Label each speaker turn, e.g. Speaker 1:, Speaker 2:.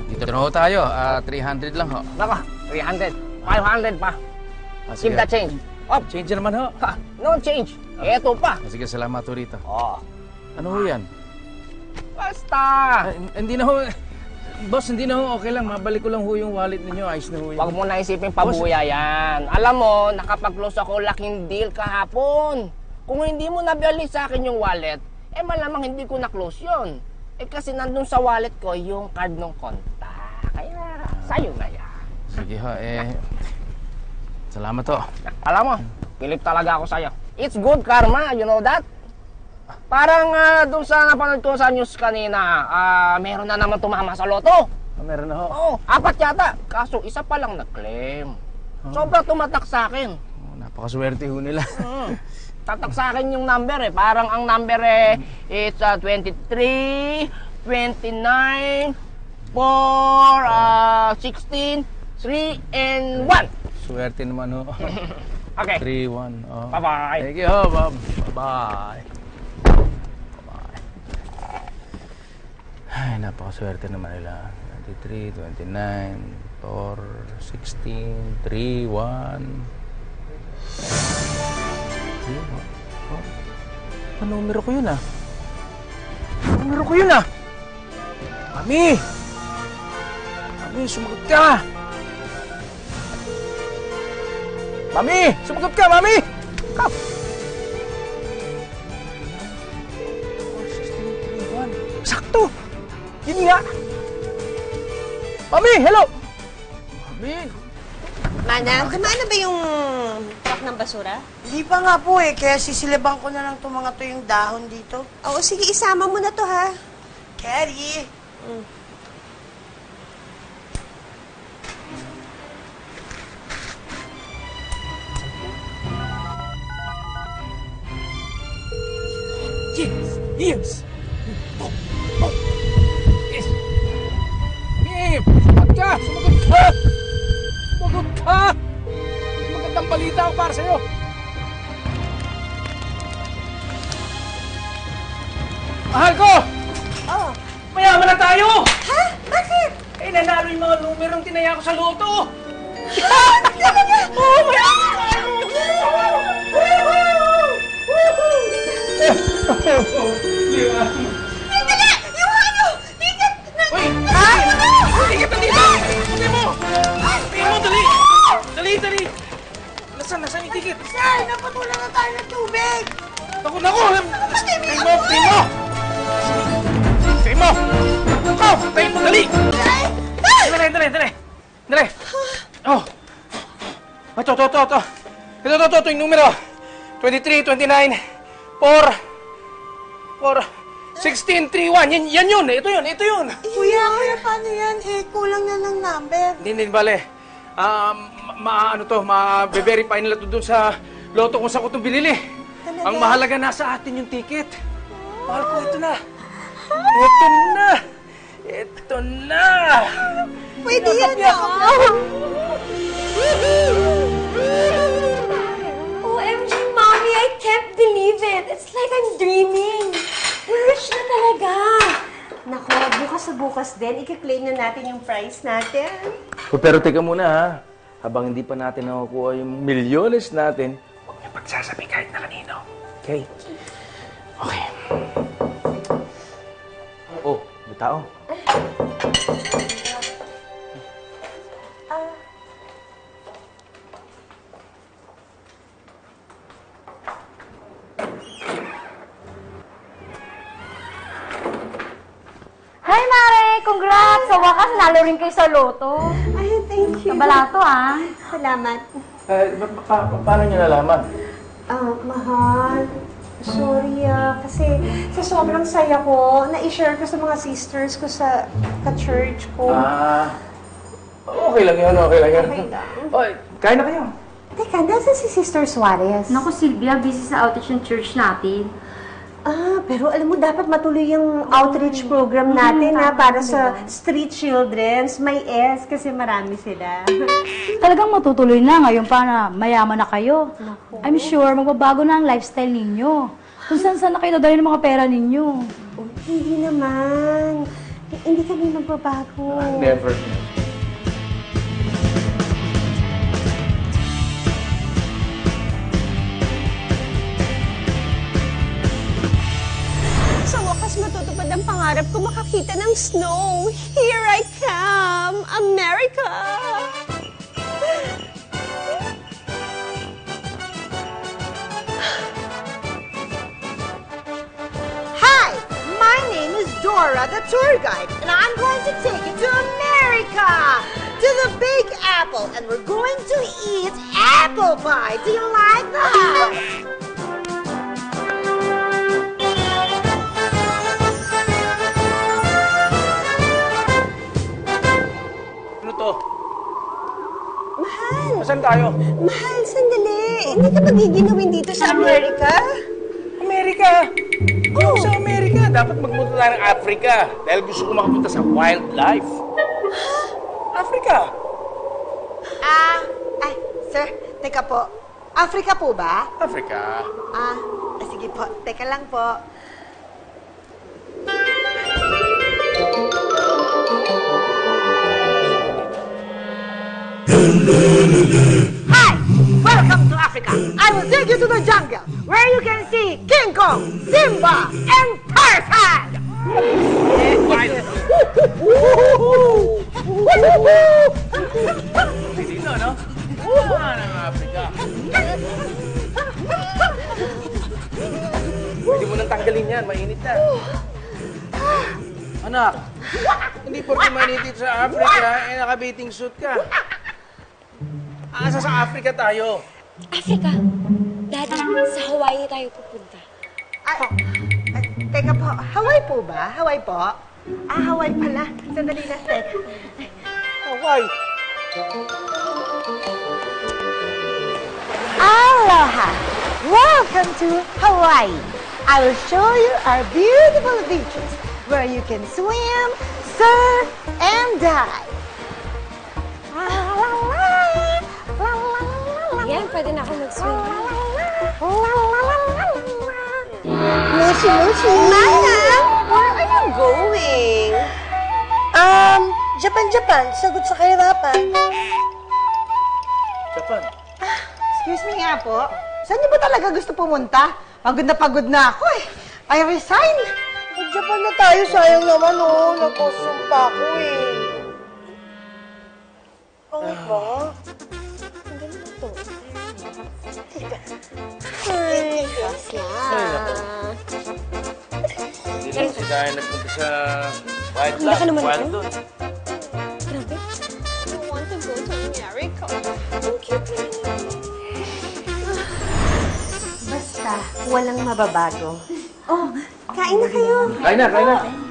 Speaker 1: Dito na ho tayo. 300 lang ho.
Speaker 2: Naka, 300. 500 pa. Keep the change.
Speaker 1: Oh, change naman ho.
Speaker 2: Ha, no change. Eto pa.
Speaker 1: Sige, salamat ho rito.
Speaker 2: Oh.
Speaker 1: Ano ho yan?
Speaker 2: Basta.
Speaker 1: Hindi na ho. Boss, hindi na ho. Okay lang. Mabalik ko lang ho yung wallet ninyo. Ayos na ho yan.
Speaker 2: Huwag mo na isipin pabuya yan. Alam mo, nakapag-close ako laking deal kahapon. Kung hindi mo nabili sa akin yung wallet, malamang hindi ko na-close yun. Kasi nandun sa wallet ko yung card ng kontak. Kaya, sa'yo na yan.
Speaker 1: Sige ho, salamat ho.
Speaker 2: Alam mo, pilip talaga ako sa'yo. It's good karma, you know that? Parang dun sa napanood ko sa news kanina, meron na naman tumama sa loto.
Speaker 1: Meron na ho.
Speaker 2: Oo, 4 yata. Kaso isa pa lang na-claim. Sobrang tumatak sa akin.
Speaker 1: Napakaswerte ho nila.
Speaker 2: Tatak sa akin yung number Parang ang number it's 23, 29, 4, 16, 3, and 1.
Speaker 1: Swerte naman ho.
Speaker 2: Okay.
Speaker 1: 3, 1. Oh.
Speaker 2: Bye-bye.
Speaker 1: Thank you ho, Bob. Bye-bye. Bye-bye. Ay, napakaswerte naman nila. 23, 29, 4, 16, 3, 1. Oh. Numero ko yun Numero ko yun Mami! Mami, sumagot ka! Mami! Sumagot ka, Mami! Come! 4, 16, 3, 1. Sakto! Yun nga! Mami, hello! Mami!
Speaker 3: Manang, kumaan na ba yung truck ng basura?
Speaker 4: Hindi pa nga po kaya sisilibang ko na lang itong mga to yung dahon dito.
Speaker 3: Oo, sige, isama mo na to, ha?
Speaker 4: Carrie!
Speaker 1: Yes! Yes! Oh! Oh! Yes! Mami! Sumagot ka! Sumagot ka! Sumagot ka! Magandang balita ako para sa'yo! Mahal ko!
Speaker 3: Oh.
Speaker 1: Mayaman na tayo!
Speaker 3: Ha? Bakit?
Speaker 1: Nanalo yung mga numerong tinaya ko sa loto!
Speaker 3: Ha? Talaga?
Speaker 1: Oo, mayaman na tayo! Di ba?
Speaker 3: Dali! Yung ano! Ticket!
Speaker 1: Uy!
Speaker 3: Ha?
Speaker 1: Ticket na dito! Sabi mo! Tingnan mo, dali! Dali, dali! Nasaan yung ticket?
Speaker 4: Sir, napatulan na tayo ng tubig!
Speaker 1: Naku! Tingnan mo! Tingnan mo! Tingnan mo! Dali! Dali! Oh! Ito yung numero. 23, 29, 4, 16, 3, 1. Yan yun. Ito yun.
Speaker 4: Kuya, paano yan? Kulang na ng number.
Speaker 1: Hindi, bale. Ma-verify nila to dun sa loto kung saan ko itong binili.
Speaker 4: Talaga?
Speaker 1: Ang mahalaga nasa atin yung ticket. Mahal ko, ito na. Ito na.
Speaker 3: Pwede yan, OMG, Mommy, I can't believe it. It's like I'm dreaming. We're rich na talaga. Nako, bukas sa bukas din, i-claim na natin yung prize natin.
Speaker 1: Pero teka muna ha. Habang hindi pa natin nakukuha yung milyones natin, huwag niyo pagsasabi kahit na kanino. Okay? Okay. Oh, may tao.
Speaker 5: Hi, Mare! Congrats! Sa wakas, nalo rin kayo sa loto.
Speaker 3: Ay, thank you.
Speaker 5: Kabalato, ah.
Speaker 3: Salamat.
Speaker 1: Paano niyo nalaman?
Speaker 3: Mahal. Sorry, kasi sa sobrang saya ko, na-share ko sa mga sisters ko sa ka-church ko.
Speaker 1: Okay lang yun.
Speaker 3: Okay lang.
Speaker 1: Oy, kain na kayo.
Speaker 3: Teka, nasa si Sister Suarez?
Speaker 5: Naku, Silvia, busy sa outreach ng church natin.
Speaker 3: Pero alam mo, dapat matuloy yung outreach program natin para sa street childrens. May S kasi marami sila.
Speaker 5: Talagang matutuloy na ngayon pa na mayaman na kayo. I'm sure magbabago na ang lifestyle ninyo. Kung saan na kayo dadalhin ng mga pera ninyo.
Speaker 3: Hindi naman. Hindi kami magbabago.
Speaker 1: Never.
Speaker 3: Sa wakas matutupad ang pangarap ko makakita ng snow. Here I come, America!
Speaker 4: Hi! My name is Dora, the tour guide, and I'm going to take you to America! To the Big Apple, and we're going to eat apple pie. Do you like that?
Speaker 1: Ano to?
Speaker 3: Mahal!
Speaker 1: Saan tayo?
Speaker 3: Mahal, sandali. Hindi ka magiginawin dito sa Amerika?
Speaker 1: Amerika! Oh. Sa Amerika, dapat magpunta tayo ng Africa. Dahil gusto ko makapunta sa wildlife. Africa!
Speaker 4: Sir, teka po. Africa po ba?
Speaker 1: Africa.
Speaker 4: Sige po. Teka lang po. Hi! Welcome to Africa. I will take you to the jungle where you can see King Kong, Simba, and Tarzan.
Speaker 1: Dito, no? Ng Africa. Pwede mo nang tanggalin yan, mainit na. Anak, hindi porke mainit sa Africa, naka-bathing suit ka. Asa sa Africa tayo?
Speaker 3: Africa. Daddy, sa Hawaii tayo pupunta.
Speaker 4: Teka po, Hawaii po ba? Hawaii po? Hawaii pala. Sandali na, teka.
Speaker 1: Hawaii.
Speaker 4: Aloha! Welcome to Hawaii. I will show you our beautiful beaches where you can swim, surf, and dive.
Speaker 3: Yan, pwede na ako mag-swim.
Speaker 4: Mushi, mushi.
Speaker 3: Mana, where are you going?
Speaker 4: Japan. Sagot sa kahirapan.
Speaker 1: Japan.
Speaker 4: Excuse me nga po. Saan niyo ba talaga gusto pumunta? Pagod na ako eh. I resign. Japan na tayo. Sayang naman oh. Nagkosumpa ako eh. Ano ba?
Speaker 3: Ang ganda to.
Speaker 4: Ay,
Speaker 1: Hindi lang si tayo nagpunta sa wildlife.
Speaker 3: Handa ka naman
Speaker 1: Wild
Speaker 3: ako.
Speaker 1: doon.
Speaker 3: Grabe. I want to go to America. Ang cute naman.
Speaker 6: Basta, walang mababago.
Speaker 3: Oh, kain na kayo.
Speaker 1: Kain na.